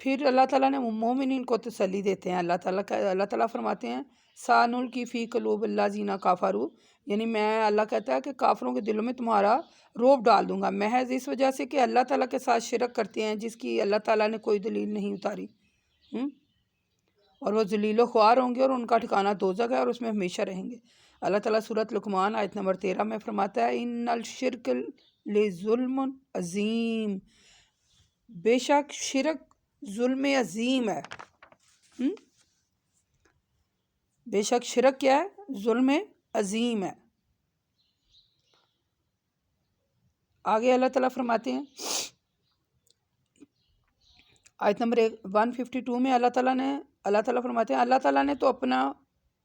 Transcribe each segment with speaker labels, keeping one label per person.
Speaker 1: پھر اللہ تعالیٰ نے مومنین کو تسلی دیتے ہیں۔ اللہ تعالیٰ فرماتے ہیں سَنُلْقِي فِي قُلُوبِ الَّذِينَ كَفَرُوا، یعنی میں اللہ کہتا ہے کہ کافروں کے دلوں میں تمہارا روب ڈال دوں گا، محض اس وجہ سے کہ اللہ تعالیٰ کے ساتھ شرک کرتے ہیں جس کی اللہ تعالیٰ نے کوئی دلیل نہیں اتاری، اور وہ ذلیل و خوار ہوں گے اور ان کا ٹھکانہ دوزخ ہے اور اس میں ہمیشہ رہیں گے۔ اللہ تعالیٰ سورۃ لقمان آیت نمبر 13 میں فرماتا ہے ان الشرک لظلم عظیم، بے شک شرک ظلم عظیم ہے۔ بے شک شرک کیا ہے؟ ظلم عظیم ہے۔ آگے اللہ تعالیٰ فرماتے ہیں آیت نمبر 152 میں اللہ تعالیٰ فرماتے ہیں اللہ تعالیٰ نے تو اپنا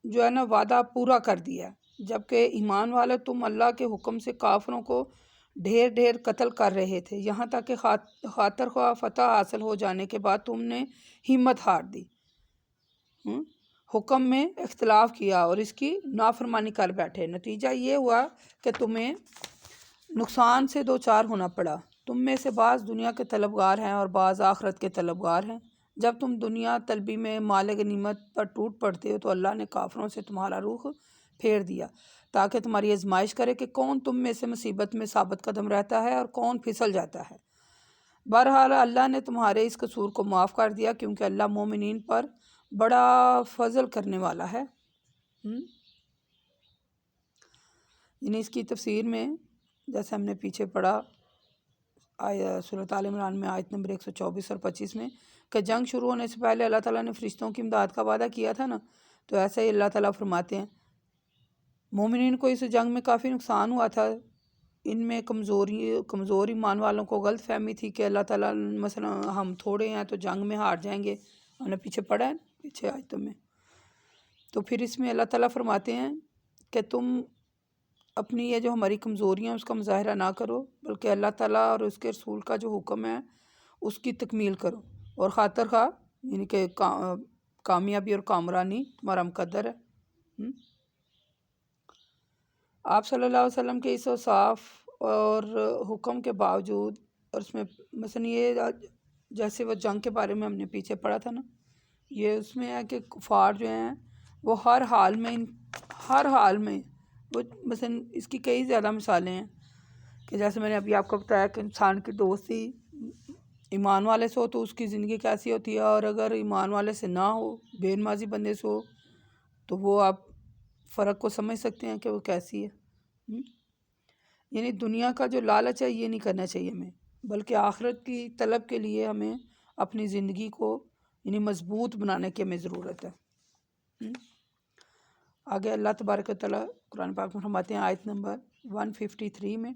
Speaker 1: جو ہے نا وعدہ پورا کر دیا ہے، جبکہ ایمان والے تم اللہ کے حکم سے کافروں کو ڈھیر ڈھیر قتل کر رہے تھے، یہاں تک کہ خاطر خواہ فتح حاصل ہو جانے کے بعد تم نے ہمت ہار دی، حکم میں اختلاف کیا اور اس کی نافرمانی کر بیٹھے، نتیجہ یہ ہوا کہ تمہیں نقصان سے دوچار ہونا پڑا۔ تم میں سے بعض دنیا کے طلبگار ہیں اور بعض آخرت کے طلبگار ہیں۔ جب تم دنیا طلبی میں مال غنیمت پر ٹوٹ پڑتے ہو تو اللہ نے کافروں سے تمہارا رخ پھیر دیا تاکہ تمہاری آزمائش کرے کہ کون تم میں سے مصیبت میں ثابت قدم رہتا ہے اور کون پھسل جاتا ہے۔ بہرحال اللہ نے تمہارے اس قصور کو معاف کر دیا کیونکہ اللہ مومنین پر بڑا فضل کرنے والا ہے۔ یعنی اس کی تفسیر میں جیسے ہم نے پیچھے پڑھا سورۃ آل عمران میں آیت نمبر 124 اور 25 میں کہ جنگ شروع ہونے سے پہلے اللہ تعالیٰ نے فرشتوں کی امداد کا وعدہ کیا تھا نا، تو ایسا ہی اللہ تعالیٰ فرماتے ہیں مومنین کو اس جنگ میں کافی نقصان ہوا تھا، ان میں کمزور ایمان والوں کو غلط فہمی تھی کہ اللہ تعالیٰ مثلا ہم تھوڑے ہیں تو جنگ میں ہار جائیں گے، ہم نے پیچھے پڑھا ہے پیچھے آیتوں میں۔ تو پھر اس میں اللہ تعالیٰ فرماتے ہیں کہ تم اپنی یہ جو ہماری کمزوریاں ہیں اس کا مظاہرہ نہ کرو، بلکہ اللہ تعالیٰ اور اس کے رسول کا جو حکم ہے اس کی تکمیل کرو، اور خاطر خواہ یعنی کہ کامیابی اور کامرانی تمہارا مقدر ہے۔ آپ صلی اللہ علیہ وسلم کے اس اوصاف اور حکم کے باوجود، اور اس میں مثلا یہ جیسے وہ جنگ کے بارے میں ہم نے پیچھے پڑھا تھا نا، یہ اس میں ہے کہ کفار جو ہیں وہ ہر حال میں وہ مثلا اس کی کئی زیادہ مثالیں ہیں کہ جیسے میں نے ابھی آپ کو بتایا کہ انسان کی دوستی ایمان والے سے ہو تو اس کی زندگی کیسی ہوتی ہے، اور اگر ایمان والے سے نہ ہو، بے نمازی بندے سے ہو، تو وہ آپ فرق کو سمجھ سکتے ہیں کہ وہ کیسی ہے۔ یعنی دنیا کا جو لالچ ہے یہ نہیں کرنا چاہیے ہمیں، بلکہ آخرت کی طلب کے لیے ہمیں اپنی زندگی کو یعنی مضبوط بنانے کی ہمیں ضرورت ہے۔ آگے اللہ تبارک و تعالیٰ قرآن پاک میں فرماتے ہیں آیت نمبر 153 میں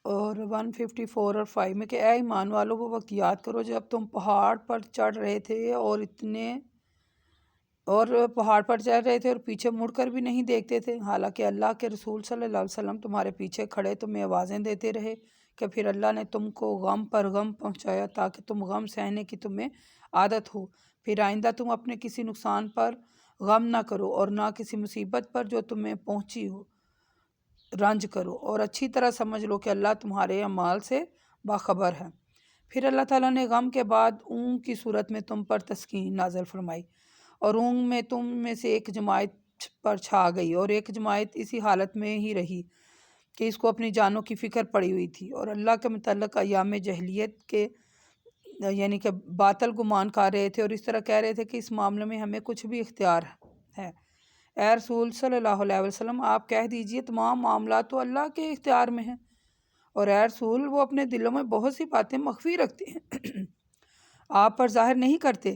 Speaker 1: اور 154 اور 5 میں کہ اے ایمان والو وہ وقت یاد کرو جب تم پہاڑ پر چڑھ رہے تھے اور پیچھے مڑ کر بھی نہیں دیکھتے تھے، حالانکہ اللہ کے رسول صلی اللہ علیہ وسلم تمہارے پیچھے کھڑے تمہیں آوازیں دیتے رہے کہ پھر اللہ نے تم کو غم پر غم پہنچایا تاکہ تم غم سہنے کی تمہیں عادت ہو، پھر آئندہ تم اپنے کسی نقصان پر غم نہ کرو اور نہ کسی مصیبت پر جو تمہیں پہنچی ہو رنج کرو، اور اچھی طرح سمجھ لو کہ اللہ تمہارے اعمال سے باخبر ہے۔ پھر اللہ تعالیٰ نے غم کے بعد اونگ کی صورت میں تم پر تسکین نازل فرمائی، اور اونگ میں تم میں سے ایک جماعت پر چھا گئی اور ایک جماعت اسی حالت میں ہی رہی کہ اس کو اپنی جانوں کی فکر پڑی ہوئی تھی، اور اللہ کے متعلق ایام جہلیت کے یعنی کہ باطل گمان کر رہے تھے اور اس طرح کہہ رہے تھے کہ اس معاملے میں ہمیں کچھ بھی اختیار ہے۔ اے رسول صلی اللہ علیہ وسلم آپ کہہ دیجئے تمام معاملات تو اللہ کے اختیار میں ہیں، اور اے رسول وہ اپنے دلوں میں بہت سی باتیں مخفی رکھتے ہیں، آپ پر ظاہر نہیں کرتے۔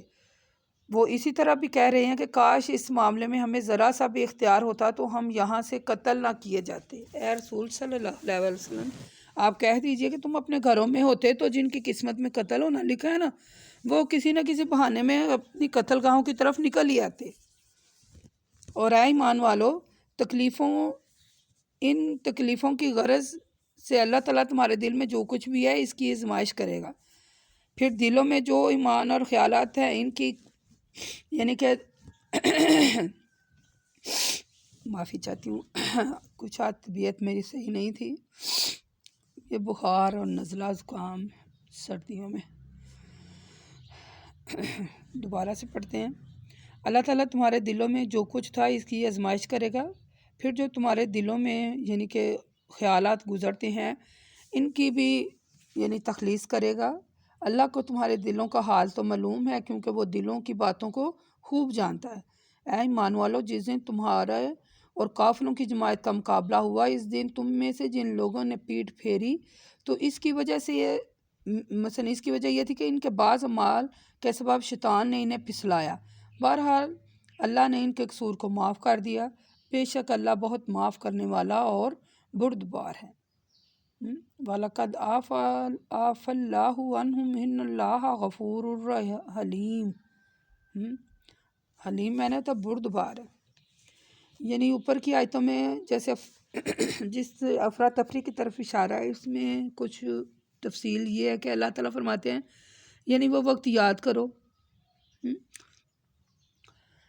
Speaker 1: وہ اسی طرح بھی کہہ رہے ہیں کہ کاش اس معاملے میں ہمیں ذرا سا بھی اختیار ہوتا تو ہم یہاں سے قتل نہ کیے جاتے۔ اے رسول صلی اللہ علیہ وسلم آپ کہہ دیجئے کہ تم اپنے گھروں میں ہوتے تو جن کی قسمت میں قتل ہونا لکھا ہے نا، وہ کسی نہ کسی بہانے میں اپنی قتل گاہوں کی طرف نکل ہی آتے۔ اور اے ایمان والو ان تکلیفوں کی غرض سے اللہ تعالیٰ تمہارے دل میں جو کچھ بھی ہے اس کی آزمائش کرے گا، پھر دلوں میں جو ایمان اور خیالات ہیں ان کی یعنی کہ معافی چاہتی ہوں کچھ طبیعت میری صحیح نہیں تھی، یہ بخار اور نزلہ زکام سردیوں میں۔ دوبارہ سے پڑھتے ہیں۔ اللہ تعالیٰ تمہارے دلوں میں جو کچھ تھا اس کی آزمائش کرے گا، پھر جو تمہارے دلوں میں یعنی کہ خیالات گزرتے ہیں ان کی بھی یعنی تخلیص کرے گا۔ اللہ کو تمہارے دلوں کا حال تو معلوم ہے، کیونکہ وہ دلوں کی باتوں کو خوب جانتا ہے۔ اے ایمان والو، جس دن تمہارے اور کافروں کی جماعت کا مقابلہ ہوا، اس دن تم میں سے جن لوگوں نے پیٹھ پھیری تو اس کی وجہ سے مثلا اس کی وجہ یہ تھی کہ ان کے بعض اعمال کے سبب شیطان نے انہیں پھسلایا۔ بہرحال اللہ نے ان کے قصور کو معاف کر دیا، بے شک اللہ بہت معاف کرنے والا اور بردبار ہے۔ وَلَقَدْ عَفَا اللَّهُ عَنْهُمْ إِنَّ اللَّهَ غَفُورٌ حلیم۔ حلیم میں نے تو بردبار ہے، یعنی اوپر کی آیتوں میں جیسے جس افراتفری کی طرف اشارہ ہے، اس میں کچھ تفصیل یہ ہے کہ اللہ تعالیٰ فرماتے ہیں یعنی وہ وقت یاد کرو،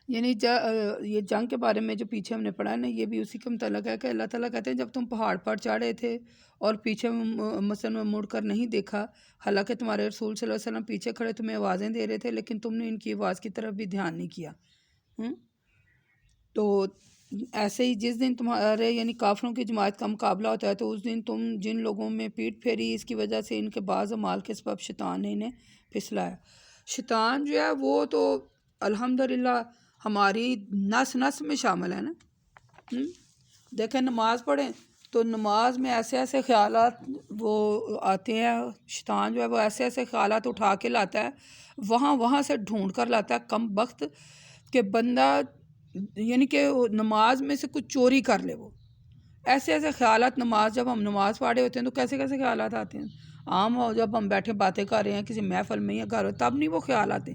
Speaker 1: یعنی یہ جنگ کے بارے میں جو پیچھے ہم نے پڑھا ہے نا، یہ بھی اسی کا متعلق ہے کہ اللہ تعالیٰ کہتے ہیں جب تم پہاڑ پر چڑھے تھے اور پیچھے مثلا مڑ کر نہیں دیکھا، حالانکہ تمہارے رسول صلی اللہ علیہ وسلم پیچھے کھڑے تمہیں آوازیں دے رہے تھے، لیکن تم نے ان کی آواز کی طرف بھی دھیان نہیں کیا۔ تو ایسے ہی جس دن تمہارے یعنی کافروں کی جماعت کا مقابلہ ہوتا ہے تو اس دن تم جن لوگوں میں پیٹ پھیری، اس کی وجہ سے ان کے بعض اعمال کے سبب شیطان نے انہیں پھسلایا۔ شیطان جو ہے وہ تو الحمدللہ ہماری نس نس میں شامل ہے نا۔ دیکھیں نماز پڑھیں تو نماز میں ایسے ایسے خیالات وہ آتے ہیں، شیطان جو ہے وہ ایسے ایسے خیالات اٹھا کے لاتا ہے، وہاں سے ڈھونڈ کر لاتا ہے کم وقت کہ بندہ یعنی کہ نماز میں سے کچھ چوری کر لے۔ وہ ایسے ایسے خیالات جب ہم نماز پڑھے ہوتے ہیں تو کیسے کیسے خیالات آتے ہیں، عام جب ہم بیٹھے باتیں کر رہے ہیں کسی محفل میں یا گھر ہو تب نہیں وہ خیال آتے،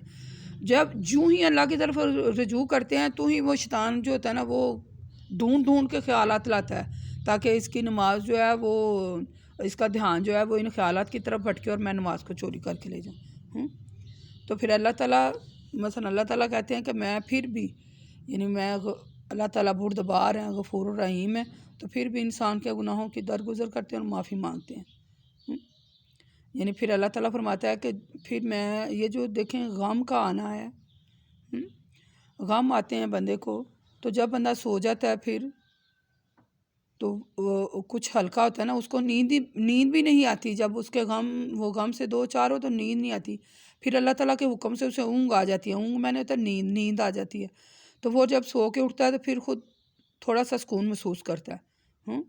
Speaker 1: جب جوں ہی اللہ کی طرف رجوع کرتے ہیں تو ہی وہ شیطان جو ہوتا ہے نا وہ ڈھونڈ کے خیالات لاتا ہے تاکہ اس کی نماز جو ہے وہ اس کا دھیان جو ہے وہ ان خیالات کی طرف بھٹکے اور میں نماز کو چوری کر کے لے جاؤں۔ تو پھر اللہ تعالیٰ اللہ تعالیٰ کہتے ہیں کہ میں پھر بھی یعنی میں اللہ تعالیٰ بردبار ہیں، غفور الرحیم ہے، تو پھر بھی انسان کے گناہوں کی درگزر کرتے ہیں اور معافی مانگتے ہیں۔ یعنی پھر اللہ تعالیٰ فرماتا ہے کہ پھر میں یہ جو دیکھیں غم کا آنا ہے، غم آتے ہیں بندے کو، تو جب بندہ سو جاتا ہے پھر تو کچھ ہلکا ہوتا ہے نا، اس کو نیند بھی نہیں آتی، جب اس کے وہ غم سے دو چار ہو تو نیند نہیں آتی، پھر اللہ تعالیٰ کے حکم سے اسے اونگ آ جاتی ہے، اونگ میں نے ہوتا ہے نیند آ جاتی ہے، تو وہ جب سو کے اٹھتا ہے تو پھر خود تھوڑا سا سکون محسوس کرتا ہے۔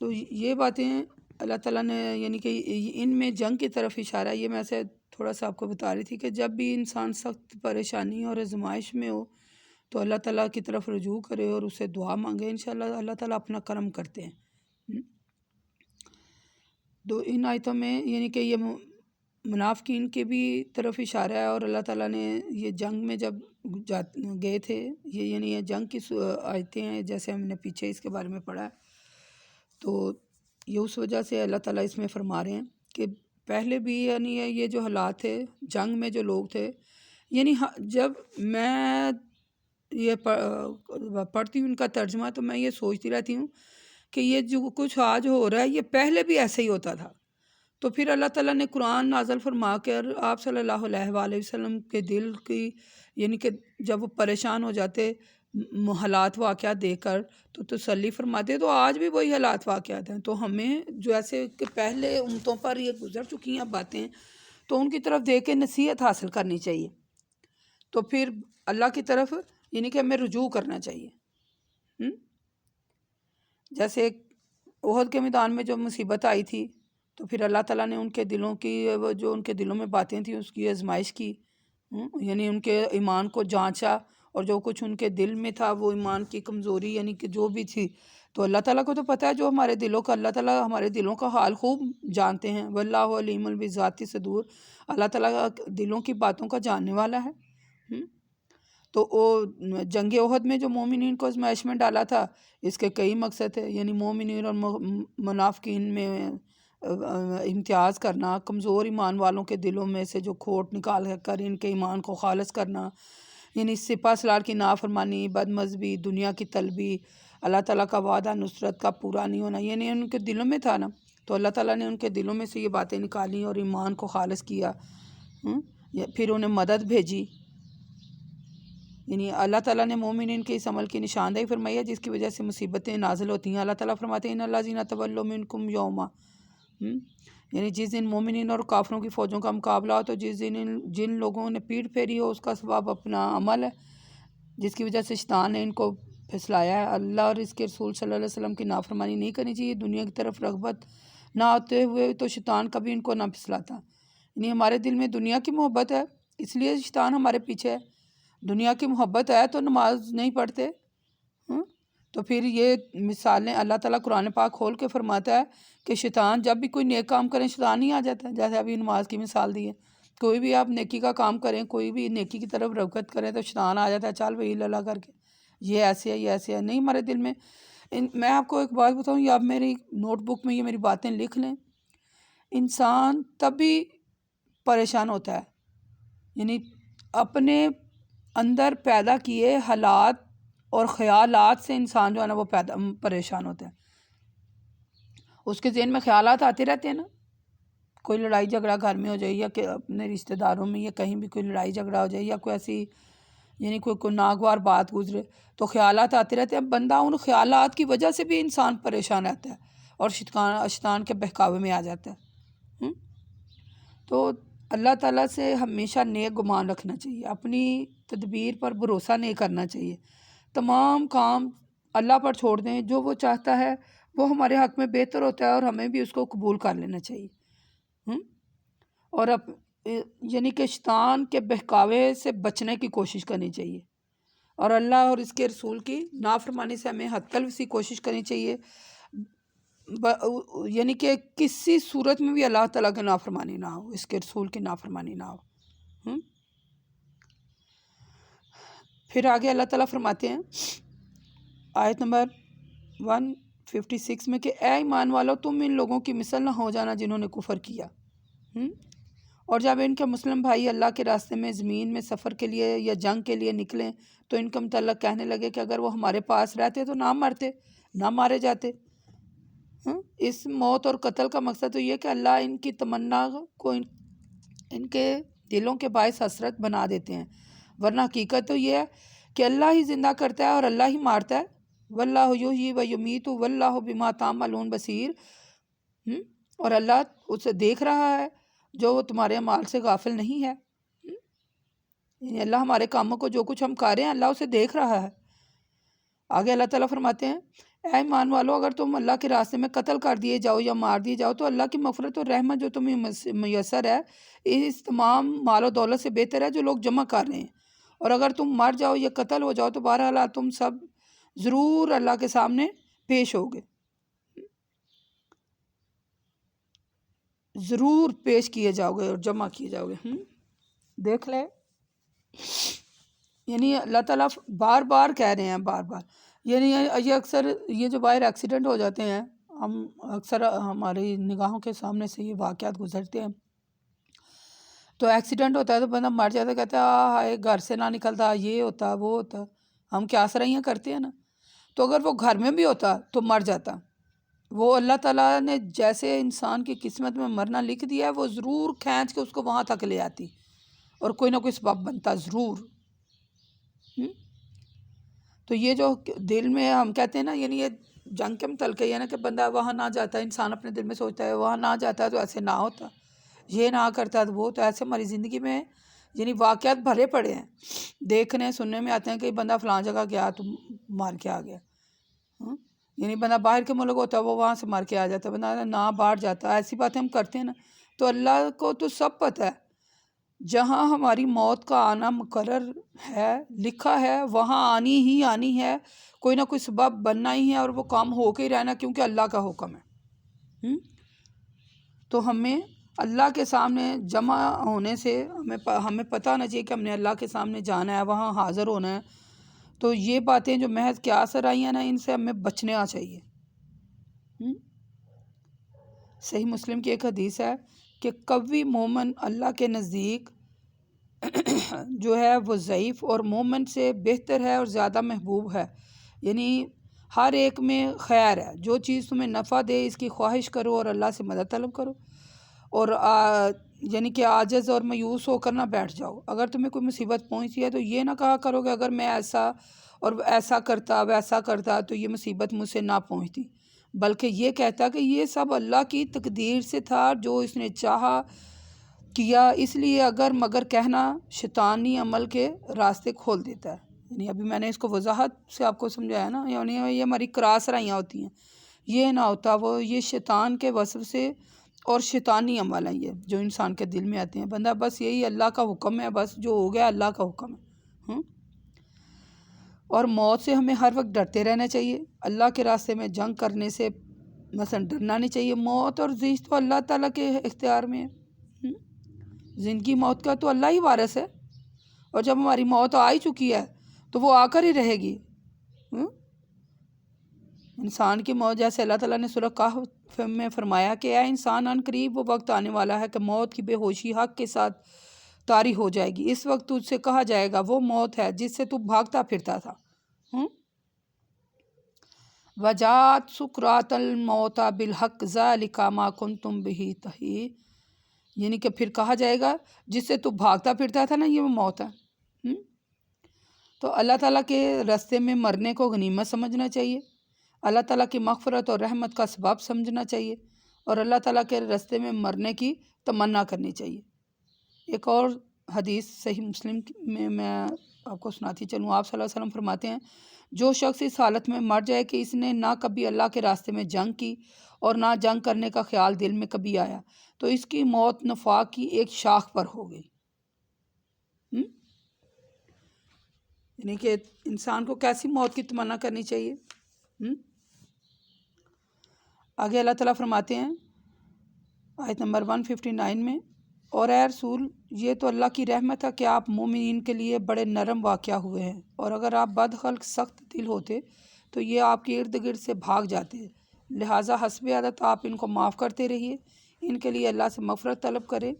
Speaker 1: تو یہ باتیں اللہ تعالیٰ نے یعنی کہ ان میں جنگ کی طرف اشارہ ہے، یہ میں سے تھوڑا سا آپ کو بتا رہی تھی کہ جب بھی انسان سخت پریشانی اور آزمائش میں ہو تو اللہ تعالیٰ کی طرف رجوع کرے اور اسے دعا مانگے، انشاءاللہ اللہ تعالیٰ اپنا کرم کرتے ہیں۔ تو ان آیتوں میں یعنی کہ یہ منافقین کے بھی طرف اشارہ ہے، اور اللہ تعالیٰ نے یہ جنگ میں جب گئے تھے، یہ یعنی یہ جنگ کی آیتیں ہیں جیسے ہم نے پیچھے اس کے بارے میں پڑھا ہے، تو یہ اس وجہ سے اللہ تعالیٰ اس میں فرما رہے ہیں کہ پہلے بھی یعنی یہ جو حالات تھے جنگ میں، جو لوگ تھے، یعنی جب میں یہ پڑھتی ہوں ان کا ترجمہ تو میں یہ سوچتی رہتی ہوں کہ یہ جو کچھ آج ہو رہا ہے یہ پہلے بھی ایسے ہی ہوتا تھا، تو پھر اللہ تعالیٰ نے قرآن نازل فرما کر آپ صلی اللہ علیہ وآلہ وسلم کے دل کی یعنی کہ جب وہ پریشان ہو جاتے حالات واقعات دیکھ کر تو تسلی فرماتے، تو آج بھی وہی حالات واقعات ہیں، تو ہمیں جو ایسے کہ پہلے امتوں پر یہ گزر چکی ہیں باتیں تو ان کی طرف دیکھ کے نصیحت حاصل کرنی چاہیے، تو پھر اللہ کی طرف یعنی کہ ہمیں رجوع کرنا چاہیے۔ جیسے احد کے میدان میں جو مصیبت آئی تھی تو پھر اللہ تعالیٰ نے ان کے دلوں کی جو ان کے دلوں میں باتیں تھیں اس کی آزمائش کی، یعنی ان کے ایمان کو جانچا، اور جو کچھ ان کے دل میں تھا وہ ایمان کی کمزوری یعنی کہ جو بھی تھی، تو اللہ تعالیٰ کو تو پتہ ہے جو ہمارے دلوں کا، اللہ تعالیٰ ہمارے دلوں کا حال خوب جانتے ہیں، واللہ علیم بذات الصدور، اللہ تعالیٰ دلوں کی باتوں کا جاننے والا ہے۔ تو وہ جنگ احد میں جو مومنین کو آزمائش میں ڈالا تھا اس کے کئی مقصد تھے، یعنی مومنین اور منافقین میں امتیاز کرنا، کمزور ایمان والوں کے دلوں میں سے جو کھوٹ نکال کر ان کے ایمان کو خالص کرنا، یعنی سپہ سالار کی نافرمانی، بد مذہبی، دنیا کی طلبی، اللہ تعالیٰ کا وعدہ نصرت کا پورا نہیں ہونا، یعنی ان کے دلوں میں تھا نا، تو اللہ تعالیٰ نے ان کے دلوں میں سے یہ باتیں نکالی اور ایمان کو خالص کیا، پھر انہیں مدد بھیجی۔ یعنی اللہ تعالیٰ نے مومنین کے اس عمل کی نشاندہی فرمائی ہے جس کی وجہ سے مصیبتیں نازل ہوتی ہیں۔ اللہ تعالیٰ فرماتے ہیں ان الذین تولوا منکم یوما، یعنی جس دن مومنین اور کافروں کی فوجوں کا مقابلہ ہو تو جس دن جن لوگوں نے پیٹھ پھیری ہو اس کا سبب اپنا عمل ہے جس کی وجہ سے شیطان نے ان کو پھسلایا ہے۔ اللہ اور اس کے رسول صلی اللہ علیہ وسلم کی نافرمانی نہیں کرنی چاہیے، دنیا کی طرف رغبت نہ ہوتے ہوئے تو شیطان کبھی ان کو نہ پھسلاتا۔ یعنی ہمارے دل میں دنیا کی محبت ہے اس لیے شیطان ہمارے پیچھے ہے، دنیا کی محبت ہے تو نماز نہیں پڑھتے۔ تو پھر یہ مثالیں اللہ تعالیٰ قرآن پاک کھول کے فرماتا ہے کہ شیطان جب بھی کوئی نیک کام کریں شیطان ہی آ جاتا ہے، جیسے ابھی نماز کی مثال دی ہے۔ کوئی بھی آپ نیکی کا کام کریں، کوئی بھی نیکی کی طرف رغبت کریں تو شیطان آ جاتا ہے، چل بھائی اللہ کر کے یہ ایسے ہے یہ ایسے ہے۔ نہیں، ہمارے دل میں میں آپ کو ایک بات بتاؤں، یہ آپ میری نوٹ بک میں یہ میری باتیں لکھ لیں، انسان تبھی پریشان ہوتا ہے، یعنی اپنے اندر پیدا کیے حالات اور خیالات سے انسان جو ہے نا وہ پریشان ہوتا ہے۔ اس کے ذہن میں خیالات آتے رہتے ہیں نا، کوئی لڑائی جھگڑا گھر میں ہو جائے یا کہ اپنے رشتہ داروں میں یا کہیں بھی کوئی لڑائی جھگڑا ہو جائے یا کوئی ایسی یعنی کوئی ناگوار بات گزرے تو خیالات آتے رہتے ہیں۔ بندہ ان خیالات کی وجہ سے بھی انسان پریشان رہتا ہے اور شیطان کے بہکاوے میں آ جاتا ہے۔ تو اللہ تعالیٰ سے ہمیشہ نیک گمان رکھنا چاہیے، اپنی تدبیر پر بھروسہ نہیں کرنا چاہیے، تمام کام اللہ پر چھوڑ دیں، جو وہ چاہتا ہے وہ ہمارے حق میں بہتر ہوتا ہے اور ہمیں بھی اس کو قبول کر لینا چاہیے۔ اور یعنی کہ شیطان کے بہکاوے سے بچنے کی کوشش کرنی چاہیے اور اللہ اور اس کے رسول کی نافرمانی سے ہمیں حد تلفی کوشش کرنی چاہیے، یعنی کہ کسی صورت میں بھی اللہ تعالیٰ کی نافرمانی نہ ہو، اس کے رسول کی نافرمانی نہ ہو۔ پھر آگے اللہ تعالیٰ فرماتے ہیں آیت نمبر 156 میں کہ اے ایمان والو تم ان لوگوں کی مثل نہ ہو جانا جنہوں نے کفر کیا، اور جب ان کے مسلم بھائی اللہ کے راستے میں زمین میں سفر کے لیے یا جنگ کے لیے نکلیں تو ان کے متعلق کہنے لگے کہ اگر وہ ہمارے پاس رہتے تو نہ مرتے، نہ مارے جاتے۔ اس موت اور قتل کا مقصد تو یہ کہ اللہ ان کی تمنا کو ان کے دلوں کے باعث حسرت بنا دیتے ہیں، ورنہ حقیقت تو یہ ہے کہ اللہ ہی زندہ کرتا ہے اور اللہ ہی مارتا ہے، واللہ یحیی و یمیت واللہ بما تعملون بصیر، اور اللہ اسے دیکھ رہا ہے جو وہ تمہارے اعمال سے غافل نہیں ہے۔ یعنی اللہ ہمارے کاموں کو جو کچھ ہم کر رہے ہیں اللہ اسے دیکھ رہا ہے۔ آگے اللہ تعالیٰ فرماتے ہیں اے ایمان والو اگر تم اللہ کے راستے میں قتل کر دیے جاؤ یا مار دیے جاؤ تو اللہ کی مغفرت اور رحمت جو تمہیں میسر ہے اس تمام مال و دولت سے بہتر ہے جو لوگ جمع کر رہے ہیں، اور اگر تم مر جاؤ یا قتل ہو جاؤ تو بہرحال تم سب ضرور اللہ کے سامنے پیش ہوگے، ضرور پیش کیے جاؤ گے اور جمع کیے جاؤ گے۔ دیکھ لے، یعنی اللہ تعالیٰ بار بار کہہ رہے ہیں، بار بار، یعنی یہ اکثر یہ جو باہر ایکسیڈنٹ ہو جاتے ہیں، ہم اکثر ہماری نگاہوں کے سامنے سے یہ واقعات گزرتے ہیں، تو ایکسیڈنٹ ہوتا ہے تو بندہ مر جاتا ہے، کہتا ہے ہائے گھر سے نہ نکلتا، یہ ہوتا وہ ہوتا، ہم کیا سرائیاں کرتے ہیں نا۔ تو اگر وہ گھر میں بھی ہوتا تو مر جاتا، وہ اللہ تعالیٰ نے جیسے انسان کی قسمت میں مرنا لکھ دیا ہے وہ ضرور کھینچ کے اس کو وہاں تک لے آتی اور کوئی نہ کوئی سبب بنتا ضرور۔ تو یہ جو دل میں ہم کہتے ہیں نا، یعنی یہ جنگ کے متعلق ہے نا کہ بندہ وہاں نہ جاتا، انسان اپنے دل میں سوچتا ہے وہاں نہ جاتا تو ایسے نہ ہوتا، یہ نہ کرتا تو وہ، تو ایسے ہماری زندگی میں یعنی واقعات بھرے پڑے ہیں، دیکھنے سننے میں آتے ہیں کہ بندہ فلاں جگہ گیا تو مار کے آ گیا، یعنی بندہ باہر کے ملک ہوتا ہے وہ وہاں سے مار کے آ جاتا ہے، بندہ نہ باہر جاتا، ایسی باتیں ہم کرتے ہیں نا۔ تو اللہ کو تو سب پتہ ہے، جہاں ہماری موت کا آنا مقرر ہے لکھا ہے وہاں آنی ہی آنی ہے، کوئی نہ کوئی سبب بننا ہی ہے اور وہ کام ہو کے ہی رہنا کیونکہ اللہ کا حکم ہے۔ تو ہمیں اللہ کے سامنے جمع ہونے سے ہمیں پتہ ہونا چاہیے کہ ہم نے اللہ کے سامنے جانا ہے، وہاں حاضر ہونا ہے۔ تو یہ باتیں جو محض قیاس آرائیاں نا ان سے ہمیں بچنا چاہیے۔ صحیح مسلم کی ایک حدیث ہے کہ قوی مومن اللہ کے نزدیک جو ہے وہ ضعیف اور مومن سے بہتر ہے اور زیادہ محبوب ہے، یعنی ہر ایک میں خیر ہے، جو چیز تمہیں نفع دے اس کی خواہش کرو اور اللہ سے مدد طلب کرو، اور یعنی کہ عاجز اور مایوس ہو کر نہ بیٹھ جاؤ۔ اگر تمہیں کوئی مصیبت پہنچتی ہے تو یہ نہ کہا کرو کہ اگر میں ایسا اور ایسا کرتا ویسا کرتا تو یہ مصیبت مجھ سے نہ پہنچتی، بلکہ یہ کہتا کہ یہ سب اللہ کی تقدیر سے تھا، جو اس نے چاہا کیا، اس لیے اگر مگر کہنا شیطانی عمل کے راستے کھول دیتا ہے۔ یعنی ابھی میں نے اس کو وضاحت سے آپ کو سمجھایا نا، یعنی یہ ہماری کراس رائیاں ہوتی ہیں، یہ نہ ہوتا وہ، یہ شیطان کے وصف سے اور شیطانی عمل ہیں یہ جو انسان کے دل میں آتے ہیں۔ بندہ بس یہی اللہ کا حکم ہے، بس جو ہو گیا اللہ کا حکم ہے۔ اور موت سے ہمیں ہر وقت ڈرتے رہنا چاہیے، اللہ کے راستے میں جنگ کرنے سے مثلا ڈرنا نہیں چاہیے۔ موت اور زندگی تو اللہ تعالیٰ کے اختیار میں ہے، زندگی موت کا تو اللہ ہی وارث ہے، اور جب ہماری موت آ ہی چکی ہے تو وہ آ کر ہی رہے گی۔ انسان کی موت، جیسے اللہ تعالیٰ نے سورہ کہف میں فرمایا کہ اے انسان، ان قریب وہ وقت آنے والا ہے کہ موت کی بے ہوشی حق کے ساتھ طاری ہو جائے گی، اس وقت تجھ سے کہا جائے گا وہ موت ہے جس سے تو بھاگتا پھرتا تھا۔ وجات سکرات الموت بالحق ذلک ما کنتم بہ تحید، یعنی کہ پھر کہا جائے گا جس سے تو بھاگتا پھرتا تھا نا، یہ وہ موت ہے۔ تو اللہ تعالیٰ کے راستے میں مرنے کو غنیمت سمجھنا چاہیے، اللہ تعالیٰ کی مغفرت اور رحمت کا سبب سمجھنا چاہیے، اور اللہ تعالیٰ کے راستے میں مرنے کی تمنا کرنی چاہیے۔ ایک اور حدیث صحیح مسلم میں آپ کو سناتی چلوں، آپ صلی اللہ علیہ وسلم فرماتے ہیں جو شخص اس حالت میں مر جائے کہ اس نے نہ کبھی اللہ کے راستے میں جنگ کی اور نہ جنگ کرنے کا خیال دل میں کبھی آیا، تو اس کی موت نفاق کی ایک شاخ پر ہو گئی۔ یعنی کہ انسان کو کیسی موت کی تمنا کرنی چاہیے۔ آگے اللہ تعالیٰ فرماتے ہیں آیت نمبر 159 میں، اور اے رسول یہ تو اللہ کی رحمت ہے کہ آپ مومنین کے لیے بڑے نرم واقع ہوئے ہیں، اور اگر آپ بد خلق سخت دل ہوتے تو یہ آپ کے ارد گرد سے بھاگ جاتے، لہٰذا حسب عادت آپ ان کو معاف کرتے رہیے، ان کے لیے اللہ سے مغفرت طلب کریں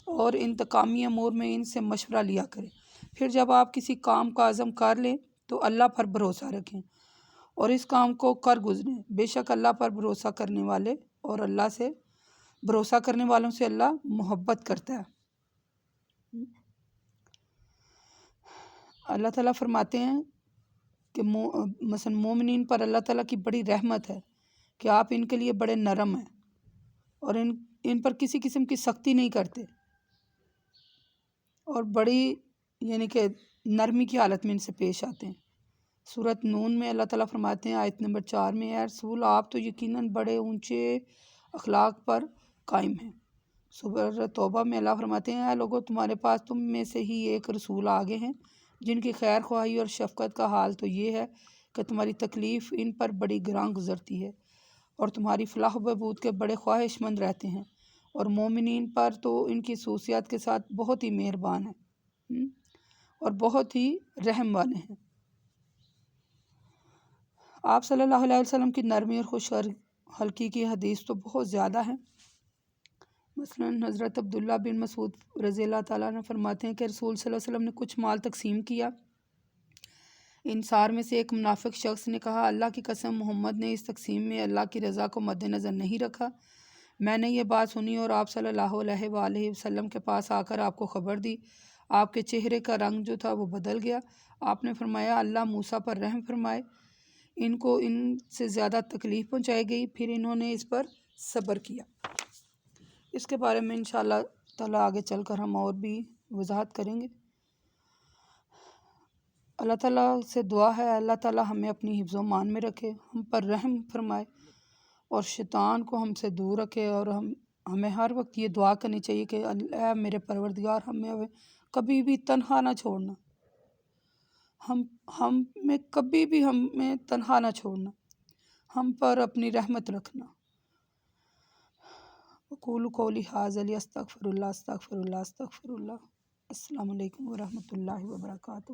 Speaker 1: اور انتقامی امور میں ان سے مشورہ لیا کریں، پھر جب آپ کسی کام کا عزم کر لیں تو اللہ پر بھروسہ رکھیں اور اس کام کو کر گزریں، بے شک اللہ پر بھروسہ کرنے والے اور اللہ سے بھروسہ کرنے والوں سے اللہ محبت کرتا ہے۔ اللہ تعالیٰ فرماتے ہیں کہ مثلا مومنین پر اللہ تعالیٰ کی بڑی رحمت ہے کہ آپ ان کے لیے بڑے نرم ہیں اور ان پر کسی قسم کی سختی نہیں کرتے، اور بڑی یعنی کہ نرمی کی حالت میں ان سے پیش آتے ہیں۔ سورۃ نون میں اللہ تعالیٰ فرماتے ہیں آیت نمبر 4 میں، اے رسول آپ تو یقیناً بڑے اونچے اخلاق پر قائم ہیں۔ سورۃ توبہ میں اللہ فرماتے ہیں، اے لوگو تمہارے پاس تم میں سے ہی ایک رسول آگے ہیں جن کی خیر خواہی اور شفقت کا حال تو یہ ہے کہ تمہاری تکلیف ان پر بڑی گراں گزرتی ہے اور تمہاری فلاح و بہبود کے بڑے خواہش مند رہتے ہیں، اور مومنین پر تو ان کی خصوصیات کے ساتھ بہت ہی مہربان ہیں اور بہت ہی رحم والے ہیں۔ آپ صلی اللہ علیہ وسلم کی نرمی اور خوش خلقی کی حدیث تو بہت زیادہ ہیں۔ مثلا حضرت عبداللہ بن مسعود رضی اللہ تعالیٰ عنہ فرماتے ہیں کہ رسول صلی اللہ علیہ وسلم نے کچھ مال تقسیم کیا، انصار میں سے ایک منافق شخص نے کہا، اللہ کی قسم محمد نے اس تقسیم میں اللہ کی رضا کو مد نظر نہیں رکھا۔ میں نے یہ بات سنی اور آپ صلی اللہ علیہ وآلہ وسلم کے پاس آ کر آپ کو خبر دی، آپ کے چہرے کا رنگ جو تھا وہ بدل گیا۔ آپ نے فرمایا، اللہ موسیٰ پر رحم فرمائے، ان کو ان سے زیادہ تکلیف پہنچائی گئی، پھر انہوں نے اس پر صبر کیا۔ اس کے بارے میں انشاءاللہ تعالیٰ آگے چل کر ہم اور بھی وضاحت کریں گے۔ اللہ تعالیٰ سے دعا ہے اللہ تعالیٰ ہمیں اپنی حفظ و امان میں رکھے، ہم پر رحم فرمائے اور شیطان کو ہم سے دور رکھے، اور ہمیں ہر وقت یہ دعا کرنی چاہیے کہ اے میرے پروردگار ہمیں کبھی بھی تنہا نہ چھوڑنا، ہمیں کبھی بھی ہمیں تنہا نہ چھوڑنا، ہم پر اپنی رحمت رکھنا۔ اقول قولی ھذا استغفر اللہ استغفر اللہ استغفر اللہ۔ السلام علیکم ورحمۃ اللہ وبرکاتہ۔